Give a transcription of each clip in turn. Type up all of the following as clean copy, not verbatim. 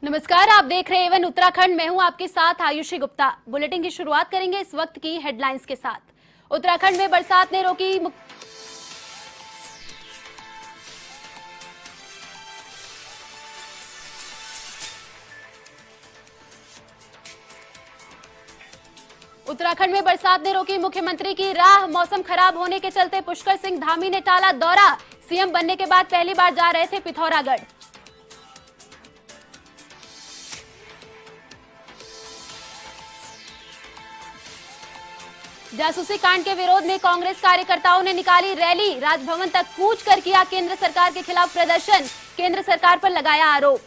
नमस्कार, आप देख रहे हैं एवन उत्तराखंड। मैं हूं आपके साथ आयुषी गुप्ता। बुलेटिन की शुरुआत करेंगे इस वक्त की हेडलाइंस के साथ। उत्तराखंड में बरसात ने रोकी मुख्यमंत्री की राह। मौसम खराब होने के चलते पुष्कर सिंह धामी ने टाला दौरा। सीएम बनने के बाद पहली बार जा रहे थे पिथौरागढ़। जासूसी कांड के विरोध में कांग्रेस कार्यकर्ताओं ने निकाली रैली। राजभवन तक कूच कर किया केंद्र सरकार के खिलाफ प्रदर्शन। केंद्र सरकार पर लगाया आरोप।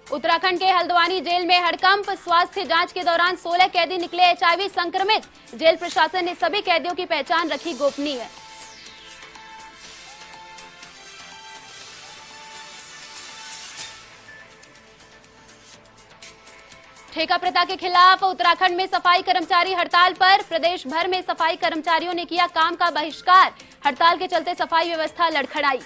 उत्तराखंड के हल्द्वानी जेल में हड़कंप। स्वास्थ्य जांच के दौरान 16 कैदी निकले एचआईवी संक्रमित। जेल प्रशासन ने सभी कैदियों की पहचान रखी गोपनीय। ठेका प्रथा के खिलाफ उत्तराखंड में सफाई कर्मचारी हड़ताल पर। प्रदेश भर में सफाई कर्मचारियों ने किया काम का बहिष्कार। हड़ताल के चलते सफाई व्यवस्था लड़खड़ाई।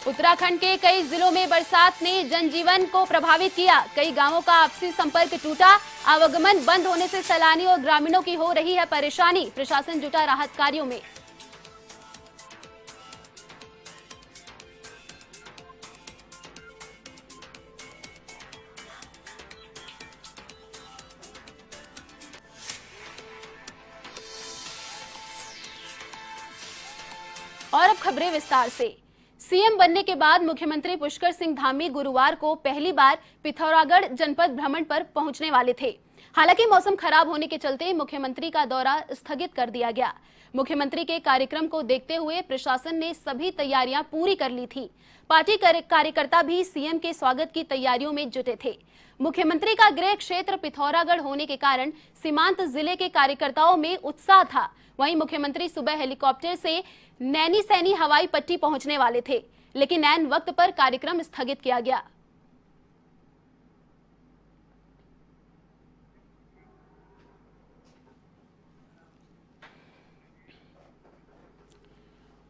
उत्तराखंड के कई जिलों में बरसात ने जनजीवन को प्रभावित किया। कई गांवों का आपसी संपर्क टूटा। आवागमन बंद होने से सैलानियों और ग्रामीणों की हो रही है परेशानी। प्रशासन जुटा राहत कार्यों में। और अब खबरें विस्तार से। सीएम बनने के बाद मुख्यमंत्री पुष्कर सिंह धामी गुरुवार को पहली बार पिथौरागढ़ जनपद भ्रमण पर पहुंचने वाले थे। हालांकि मौसम खराब होने के चलते मुख्यमंत्री का दौरा स्थगित कर दिया गया। मुख्यमंत्री के कार्यक्रम को देखते हुए प्रशासन ने सभी तैयारियां पूरी कर ली थी। पार्टी कार्यकर्ता भी सीएम के स्वागत की तैयारियों में जुटे थे। मुख्यमंत्री का गृह क्षेत्र पिथौरागढ़ होने के कारण सीमांत जिले के कार्यकर्ताओं में उत्साह था। वहीं मुख्यमंत्री सुबह हेलीकॉप्टर से नैनीसैनी हवाई पट्टी पहुंचने वाले थे, लेकिन ऐन वक्त पर कार्यक्रम स्थगित किया गया।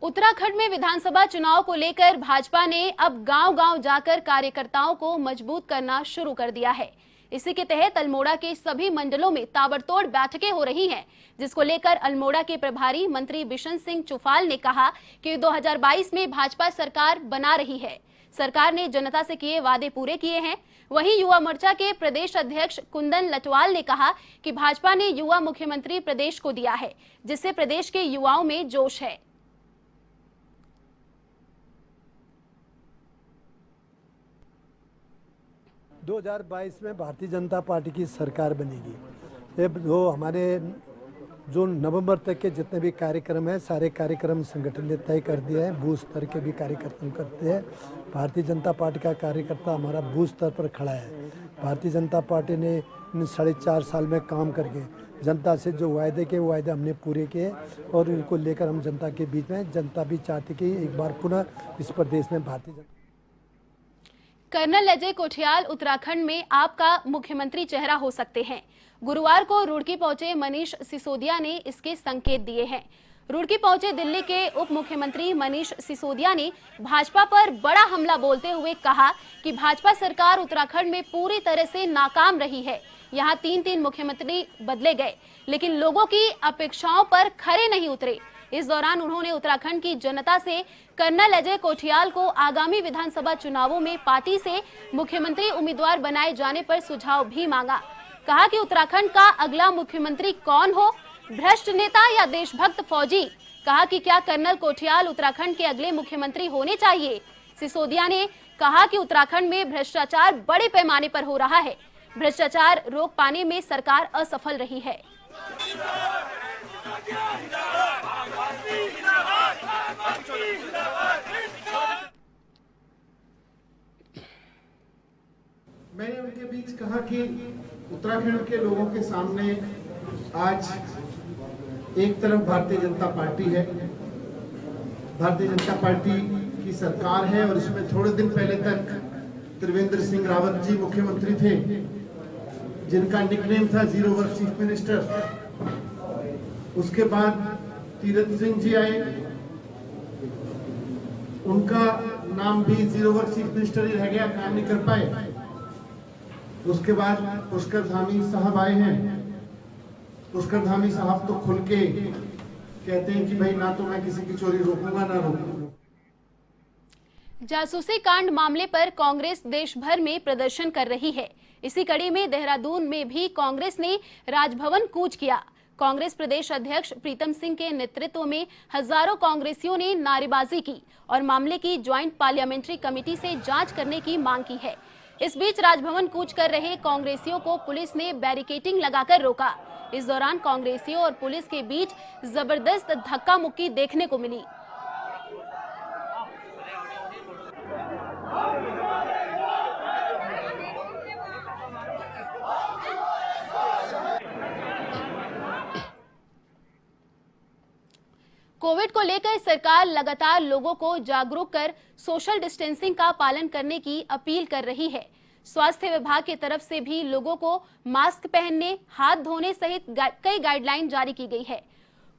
उत्तराखंड में विधानसभा चुनाव को लेकर भाजपा ने अब गांव-गांव जाकर कार्यकर्ताओं को मजबूत करना शुरू कर दिया है। इसी के तहत अल्मोड़ा के सभी मंडलों में ताबड़तोड़ बैठकें हो रही हैं, जिसको लेकर अल्मोड़ा के प्रभारी मंत्री बिशन सिंह चुफाल ने कहा कि 2022 में भाजपा सरकार बना रही है। सरकार ने जनता से किए वादे पूरे किए हैं। वहीं युवा मोर्चा के प्रदेश अध्यक्ष कुंदन लटवाल ने कहा कि भाजपा ने युवा मुख्यमंत्री प्रदेश को दिया है, जिससे प्रदेश के युवाओं में जोश है। 2022 में भारतीय जनता पार्टी की सरकार बनेगी। ये जो हमारे जो नवंबर तक के जितने भी कार्यक्रम हैं, सारे कार्यक्रम संगठन ने तय कर दिए हैं। बूथ स्तर के भी कार्यक्रम करते हैं। भारतीय जनता पार्टी का कार्यकर्ता हमारा बूथ स्तर पर खड़ा है। भारतीय जनता पार्टी ने इन 4.5 साल में काम करके जनता से जो वायदे के वायदे हमने पूरे किए और इनको लेकर हम जनता के बीच में, जनता भी चाहती कि एक बार पुनः इस प्रदेश में भारतीय जनता। कर्नल अजय कोठियाल उत्तराखंड में आपका मुख्यमंत्री चेहरा हो सकते हैं। गुरुवार को रुड़की पहुंचे मनीष सिसोदिया ने इसके संकेत दिए हैं। रुड़की पहुंचे दिल्ली के उप मुख्यमंत्री मनीष सिसोदिया ने भाजपा पर बड़ा हमला बोलते हुए कहा कि भाजपा सरकार उत्तराखंड में पूरी तरह से नाकाम रही है। यहां 3 मुख्यमंत्री बदले गए, लेकिन लोगों की अपेक्षाओं पर खरे नहीं उतरे। इस दौरान उन्होंने उत्तराखंड की जनता से कर्नल अजय कोठियाल को आगामी विधानसभा चुनावों में पार्टी से मुख्यमंत्री उम्मीदवार बनाए जाने पर सुझाव भी मांगा। कहा कि उत्तराखंड का अगला मुख्यमंत्री कौन हो, भ्रष्ट नेता या देशभक्त फौजी। कहा कि क्या कर्नल कोठियाल उत्तराखंड के अगले मुख्यमंत्री होने चाहिए। सिसोदिया ने कहा कि उत्तराखंड में भ्रष्टाचार बड़े पैमाने पर हो रहा है। भ्रष्टाचार रोक पाने में सरकार असफल रही है। मैंने उनके बीच कहा कि उत्तराखंड के लोगों के सामने आज एक तरफ भारतीय जनता पार्टी है, भारतीय जनता पार्टी की सरकार है और इसमें थोड़े दिन पहले तक त्रिवेंद्र सिंह रावत जी मुख्यमंत्री थे जिनका निकनेम था जीरो वर्क चीफ मिनिस्टर। उसके बाद तीरथ सिंह जी आए, उनका नाम भी जीरो वर्क चीफ मिनिस्टर ही रह गया, काम नहीं कर पाए। उसके बाद पुष्कर धामी साहब आए हैं। पुष्कर धामी साहब तो खुल के कहते हैं कि भाई ना तो मैं किसी की चोरी रोकूंगा ना रोकूंगा। जासूसी कांड मामले पर कांग्रेस देश भर में प्रदर्शन कर रही है। इसी कड़ी में देहरादून में भी कांग्रेस ने राजभवन कूच किया। कांग्रेस प्रदेश अध्यक्ष प्रीतम सिंह के नेतृत्व में हजारों कांग्रेसियों ने नारेबाजी की और मामले की ज्वाइंट पार्लियामेंट्री कमेटी से जांच करने की मांग की है। इस बीच राजभवन कूच कर रहे कांग्रेसियों को पुलिस ने बैरिकेडिंग लगाकर रोका। इस दौरान कांग्रेसियों और पुलिस के बीच जबरदस्त धक्का मुक्की देखने को मिली। कोविड को लेकर सरकार लगातार लोगों को जागरूक कर सोशल डिस्टेंसिंग का पालन करने की अपील कर रही है। स्वास्थ्य विभाग की तरफ से भी लोगों को मास्क पहनने, हाथ धोने सहित कई गाइडलाइन जारी की गई है।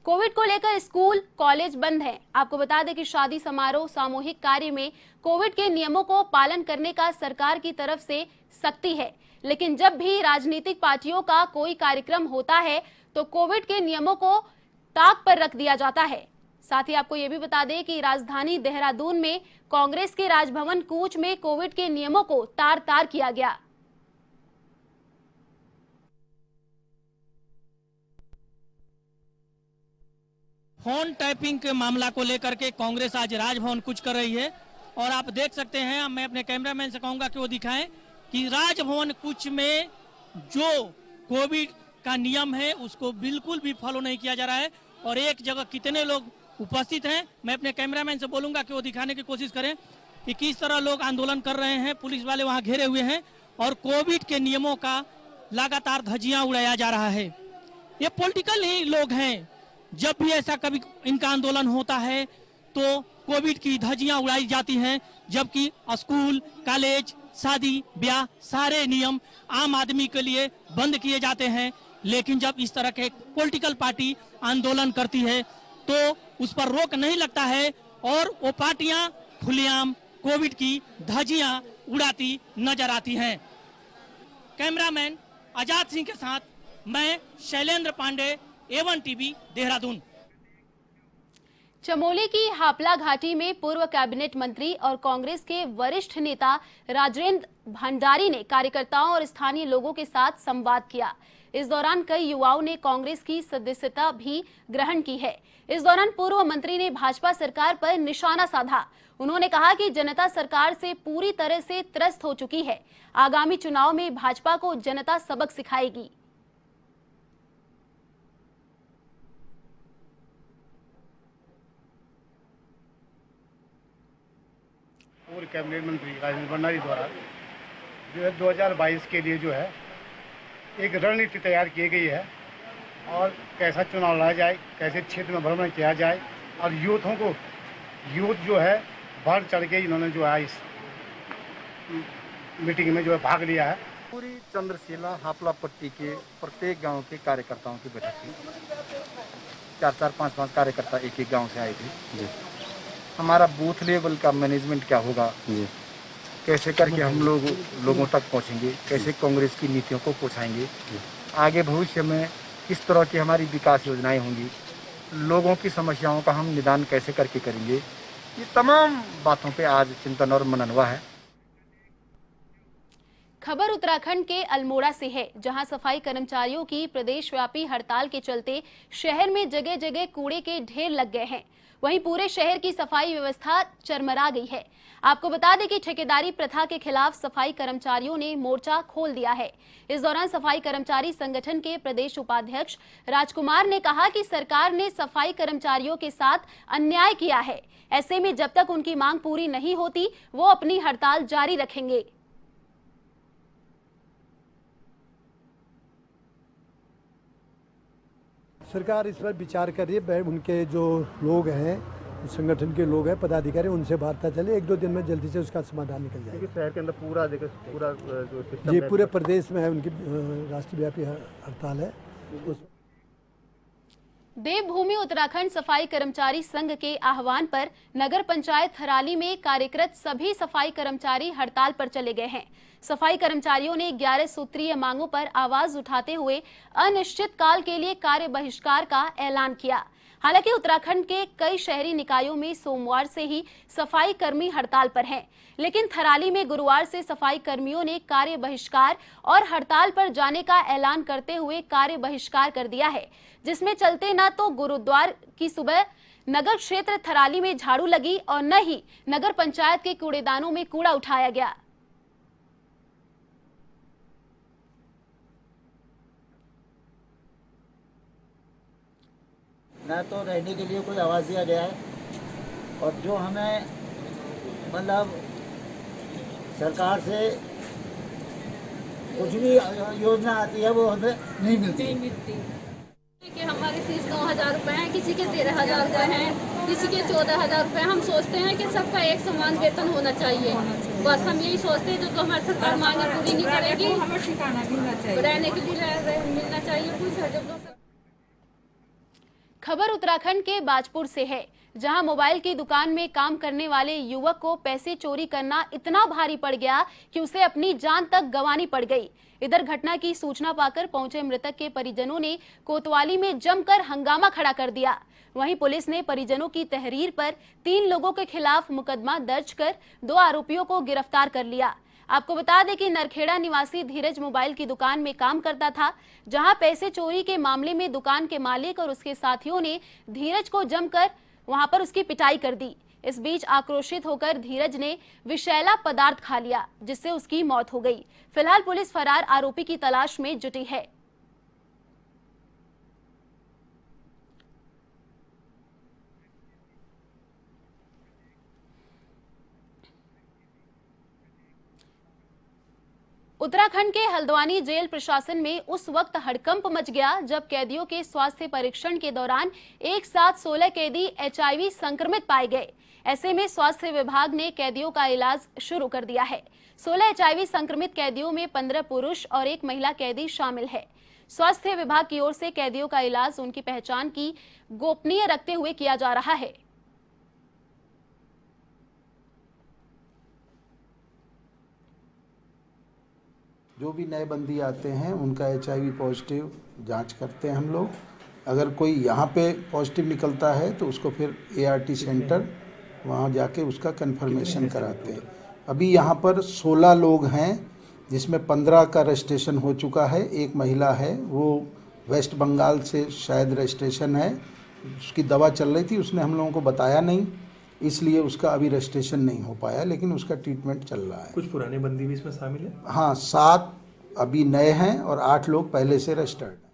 कोविड को लेकर स्कूल, कॉलेज बंद हैं। आपको बता दें कि शादी समारोह, सामूहिक कार्य में कोविड के नियमों को पालन करने का सरकार की तरफ से सख्ती है, लेकिन जब भी राजनीतिक पार्टियों का कोई कार्यक्रम होता है तो कोविड के नियमों को ताक पर रख दिया जाता है। साथ ही आपको ये भी बता दें कि राजधानी देहरादून में कांग्रेस के राजभवन कूच में कोविड के नियमों को तार तार किया गया। फोन टैपिंग के मामला को लेकर के कांग्रेस आज राजभवन कूच कर रही है और आप देख सकते हैं, मैं अपने कैमरामैन से कहूंगा कि वो दिखाएं कि राजभवन कूच में जो कोविड का नियम है उसको बिल्कुल भी फॉलो नहीं किया जा रहा है और एक जगह कितने लोग उपस्थित हैं। मैं अपने कैमरामैन से बोलूंगा कि वो दिखाने की कोशिश करें कि किस तरह लोग आंदोलन कर रहे हैं। पुलिस वाले वहां घेरे हुए हैं और कोविड के नियमों का लगातार धज्जियां उड़ाया जा रहा है। ये पॉलिटिकल ही लोग हैं। जब भी ऐसा कभी इनका आंदोलन होता है तो कोविड की धज्जियां उड़ाई जाती हैं, जबकि स्कूल, कॉलेज, शादी, ब्याह सारे नियम आम आदमी के लिए बंद किए जाते हैं। लेकिन जब इस तरह के पॉलिटिकल पार्टी आंदोलन करती है तो उस पर रोक नहीं लगता है और वो पार्टियां खुलेआम कोविड की धज्जियां उड़ाती नजर आती हैं। कैमरामैन आजाद सिंह के साथ मैं शैलेंद्र पांडे, A1 टीवी देहरादून। चमोली की हापला घाटी में पूर्व कैबिनेट मंत्री और कांग्रेस के वरिष्ठ नेता राजेंद्र भंडारी ने कार्यकर्ताओं और स्थानीय लोगों के साथ संवाद किया। इस दौरान कई युवाओं ने कांग्रेस की सदस्यता भी ग्रहण की है। इस दौरान पूर्व मंत्री ने भाजपा सरकार पर निशाना साधा। उन्होंने कहा कि जनता सरकार से पूरी तरह से त्रस्त हो चुकी है। आगामी चुनाव में भाजपा को जनता सबक सिखाएगी। पूर्व कैबिनेट मंत्री राजेंद्र भंडारी द्वारा जो है 2022 के लिए जो है एक रणनीति तैयार की गई है और कैसा चुनाव लड़ा जाए, कैसे क्षेत्र में भ्रमण किया जाए और यूथ जो है बढ़ चढ़ के इन्होंने जो है इस मीटिंग में जो है भाग लिया है। पूरी चंद्रशिला हापला पट्टी के प्रत्येक गांव के कार्यकर्ताओं की बैठक थी। 4-4, 5-5 कार्यकर्ता एक एक गांव से आए थे। हमारा बूथ लेवल का मैनेजमेंट क्या होगा, कैसे करके हम लोगों तक पहुंचेंगे, कैसे कांग्रेस की नीतियों को पहुंचाएंगे, आगे भविष्य में किस तरह की हमारी विकास योजनाएं होंगी, लोगों की समस्याओं का हम निदान कैसे करके करेंगे, ये तमाम बातों पे आज चिंतन और मनन हुआ है। खबर उत्तराखंड के अल्मोड़ा से है, जहां सफाई कर्मचारियों की प्रदेशव्यापी हड़ताल के चलते शहर में जगह जगह कूड़े के ढेर लग गए हैं। वहीं पूरे शहर की सफाई व्यवस्था चरमरा गई है। आपको बता दें कि ठेकेदारी प्रथा के खिलाफ सफाई कर्मचारियों ने मोर्चा खोल दिया है। इस दौरान सफाई कर्मचारी संगठन के प्रदेश उपाध्यक्ष राजकुमार ने कहा कि सरकार ने सफाई कर्मचारियों के साथ अन्याय किया है। ऐसे में जब तक उनकी मांग पूरी नहीं होती, वो अपनी हड़ताल जारी रखेंगे। सरकार इस पर विचार कर रही है। उनके जो लोग हैं संगठन के लोग हैं, पदाधिकारी, उनसे वार्ता चले, 1-2 दिन में जल्दी से उसका समाधान निकल जाएगा। क्योंकि शहर के अंदर पूरा जो सिस्टम जी है, पूरे प्रदेश में है, उनकी राष्ट्रव्यापी हड़ताल है। देवभूमि उत्तराखंड सफाई कर्मचारी संघ के आह्वान पर नगर पंचायत थराली में कार्यरत सभी सफाई कर्मचारी हड़ताल पर चले गए हैं। सफाई कर्मचारियों ने 11 सूत्रीय मांगों पर आवाज उठाते हुए अनिश्चित काल के लिए कार्य बहिष्कार का ऐलान किया। हालांकि उत्तराखंड के कई शहरी निकायों में सोमवार से ही सफाई कर्मी हड़ताल पर हैं, लेकिन थराली में गुरुवार से सफाई कर्मियों ने कार्य बहिष्कार और हड़ताल पर जाने का ऐलान करते हुए कार्य बहिष्कार कर दिया है, जिसमें चलते न तो गुरुद्वार की सुबह नगर क्षेत्र थराली में झाड़ू लगी और न ही नगर पंचायत के कूड़ेदानों में कूड़ा उठाया गया। न तो रहने के लिए कोई आवास दिया गया है, और जो हमें मतलब सरकार से कुछ भी योजना आती है वो हमें नहीं मिलती। कि हमारे फीस 9,000 रुपये हैं, किसी के 13,000 रुपये हैं, किसी के 14,000 रुपये। हम सोचते हैं कि सबका एक समान वेतन होना चाहिए। बस हम यही सोचते हैं, जो हमारी सरकार मांगे पूरी नहीं करेगी, हमें ठिकाना मिलना चाहिए, रहने के लिए मिलना चाहिए कुछ। खबर उत्तराखंड के बाजपुर से है, जहां मोबाइल की दुकान में काम करने वाले युवक को पैसे चोरी करना इतना भारी पड़ गया कि उसे अपनी जान तक गंवानी पड़ गई। इधर घटना की सूचना पाकर पहुंचे मृतक के परिजनों ने कोतवाली में जमकर हंगामा खड़ा कर दिया। वहीं पुलिस ने परिजनों की तहरीर पर 3 लोगों के खिलाफ मुकदमा दर्ज कर 2 आरोपियों को गिरफ्तार कर लिया। आपको बता दें कि नरखेड़ा निवासी धीरज मोबाइल की दुकान में काम करता था, जहां पैसे चोरी के मामले में दुकान के मालिक और उसके साथियों ने धीरज को जमकर वहां पर उसकी पिटाई कर दी। इस बीच आक्रोशित होकर धीरज ने विषैला पदार्थ खा लिया, जिससे उसकी मौत हो गई। फिलहाल पुलिस फरार आरोपी की तलाश में जुटी है। उत्तराखंड के हल्द्वानी जेल प्रशासन में उस वक्त हड़कंप मच गया जब कैदियों के स्वास्थ्य परीक्षण के दौरान एक साथ 16 कैदी HIV संक्रमित पाए गए। ऐसे में स्वास्थ्य विभाग ने कैदियों का इलाज शुरू कर दिया है। 16 HIV संक्रमित कैदियों में 15 पुरुष और 1 महिला कैदी शामिल है। स्वास्थ्य विभाग की ओर से कैदियों का इलाज उनकी पहचान की गोपनीय रखते हुए किया जा रहा है। जो भी नए बंदी आते हैं उनका HIV पॉजिटिव जांच करते हैं हम लोग। अगर कोई यहाँ पे पॉजिटिव निकलता है तो उसको फिर ART सेंटर वहाँ जाके उसका कंफर्मेशन कराते हैं। अभी यहाँ पर 16 लोग हैं, जिसमें 15 का रजिस्ट्रेशन हो चुका है। 1 महिला है, वो वेस्ट बंगाल से शायद रजिस्ट्रेशन है, उसकी दवा चल रही थी, उसने हम लोगों को बताया नहीं, इसलिए उसका अभी रजिस्ट्रेशन नहीं हो पाया, लेकिन उसका ट्रीटमेंट चल रहा है। कुछ पुराने बंदी भी इसमें शामिल है? हाँ, 7 अभी नए हैं और 8 लोग पहले से रजिस्टर्ड हैं।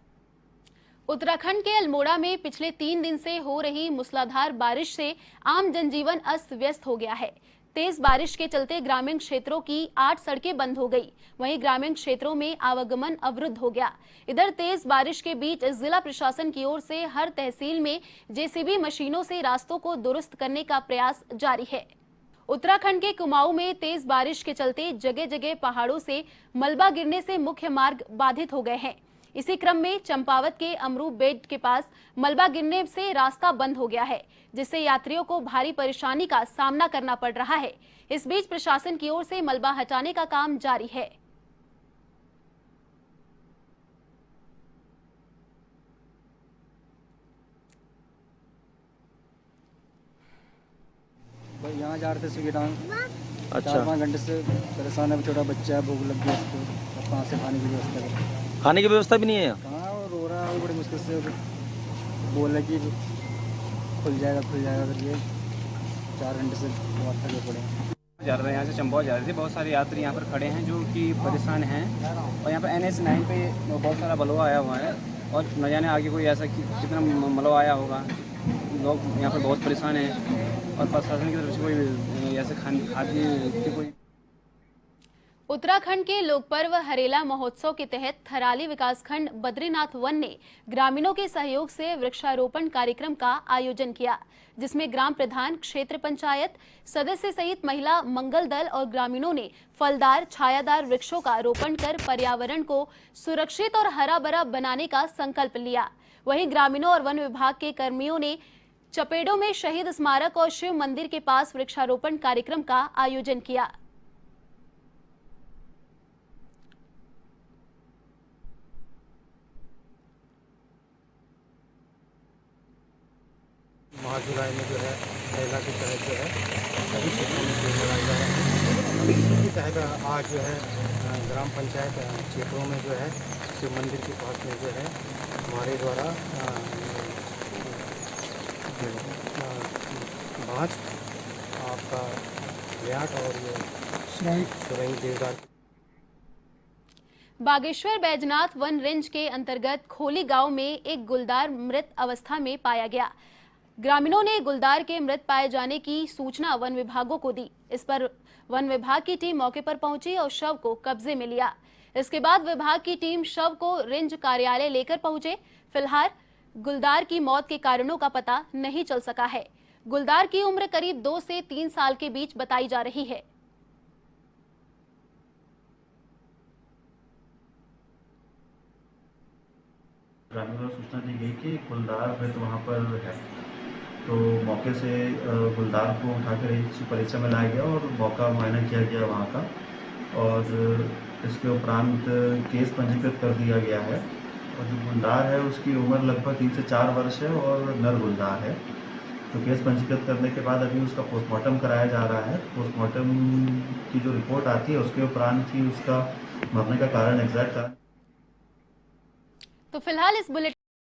उत्तराखंड के अल्मोड़ा में पिछले 3 दिन से हो रही मूसलाधार बारिश से आम जनजीवन अस्त व्यस्त हो गया है। तेज बारिश के चलते ग्रामीण क्षेत्रों की 8 सड़कें बंद हो गई, वहीं ग्रामीण क्षेत्रों में आवागमन अवरुद्ध हो गया। इधर तेज बारिश के बीच जिला प्रशासन की ओर से हर तहसील में JCB मशीनों से रास्तों को दुरुस्त करने का प्रयास जारी है। उत्तराखंड के कुमाऊं में तेज बारिश के चलते जगह जगह पहाड़ों से मलबा गिरने से मुख्य मार्ग बाधित हो गए हैं। इसी क्रम में चंपावत के अमरू बेट के पास मलबा गिरने से रास्ता बंद हो गया है, जिससे यात्रियों को भारी परेशानी का सामना करना पड़ रहा है। इस बीच प्रशासन की ओर से मलबा हटाने का काम जारी है। भाई यहाँ जा रहे थे सुगीडांग। अच्छा। 4-5 घंटे से परेशान है, छोटा बच्चा है, भूख लग गई उसको, कहाँ से खाने की व्यवस्था करें? खाने की व्यवस्था भी नहीं है? कहाँ, वो रो रहा है, वो बड़ी मुश्किल से बोल रहा है कि खुल जाएगा करके 4 घंटे से बहुत थके पड़े हैं। जा रहे हैं यहाँ से चंपावत जा रहे थे। बहुत सारे यात्री यहाँ पर खड़े हैं जो कि परेशान हैं, और यहाँ पर NH 9 पे बहुत सारा बलवा आया हुआ है, और न जाने आगे कोई ऐसा कितना मलबा आया होगा। लोग यहाँ पर बहुत परेशान हैं, और प्रशासन की तरफ से कोई ऐसे खाद्य कोई। उत्तराखंड के लोकपर्व हरेला महोत्सव के तहत थराली विकासखंड बद्रीनाथ वन ने ग्रामीणों के सहयोग से वृक्षारोपण कार्यक्रम का आयोजन किया, जिसमें ग्राम प्रधान, क्षेत्र पंचायत सदस्य सहित महिला मंगल दल और ग्रामीणों ने फलदार छायादार वृक्षों का रोपण कर पर्यावरण को सुरक्षित और हरा भरा बनाने का संकल्प लिया। वहीं ग्रामीणों और वन विभाग के कर्मियों ने चपेड़ों में शहीद स्मारक और शिव मंदिर के पास वृक्षारोपण कार्यक्रम का आयोजन किया। माह जुलाई में जो है महिला के तहत जो है सभी क्षेत्रों में पेड़ लगाए जा रहे हैं। इसी के तहत आज जो है ग्राम पंचायत क्षेत्रों में जो है शिव मंदिर के पास में जो है हमारे द्वारा बाँस आपका ब्याट और ये सुरई देवदार। बागेश्वर बैजनाथ वन रेंज के अंतर्गत खोली गांव में एक गुलदार मृत अवस्था में पाया गया। ग्रामीणों ने गुलदार के मृत पाए जाने की सूचना वन विभागों को दी। इस पर वन विभाग की टीम मौके पर पहुंची और शव को कब्जे में लिया। इसके बाद विभाग की टीम शव को रेंज कार्यालय लेकर पहुंचे। फिलहाल गुलदार की मौत के कारणों का पता नहीं चल सका है। गुलदार की उम्र करीब 2 से 3 साल के बीच बताई जा रही है। ग्रामीणों को सूचना दी गई कि गुलदार मृत वहाँ पर है, तो मौके से गुलदार को उठाकर एक परिचय में लाया गया और मौका मुआयना किया गया वहाँ का, और इसके उपरांत केस पंजीकृत कर दिया गया है। और जो गुलदार है उसकी उम्र लगभग 3 से 4 वर्ष है और नर गुलदार है। तो केस पंजीकृत करने के बाद अभी उसका पोस्टमार्टम कराया जा रहा है। पोस्टमार्टम की जो रिपोर्ट आती है उसके उपरांत ही उसका मरने का कारण एग्जैक्ट। तो फिलहाल इस बुलेटिन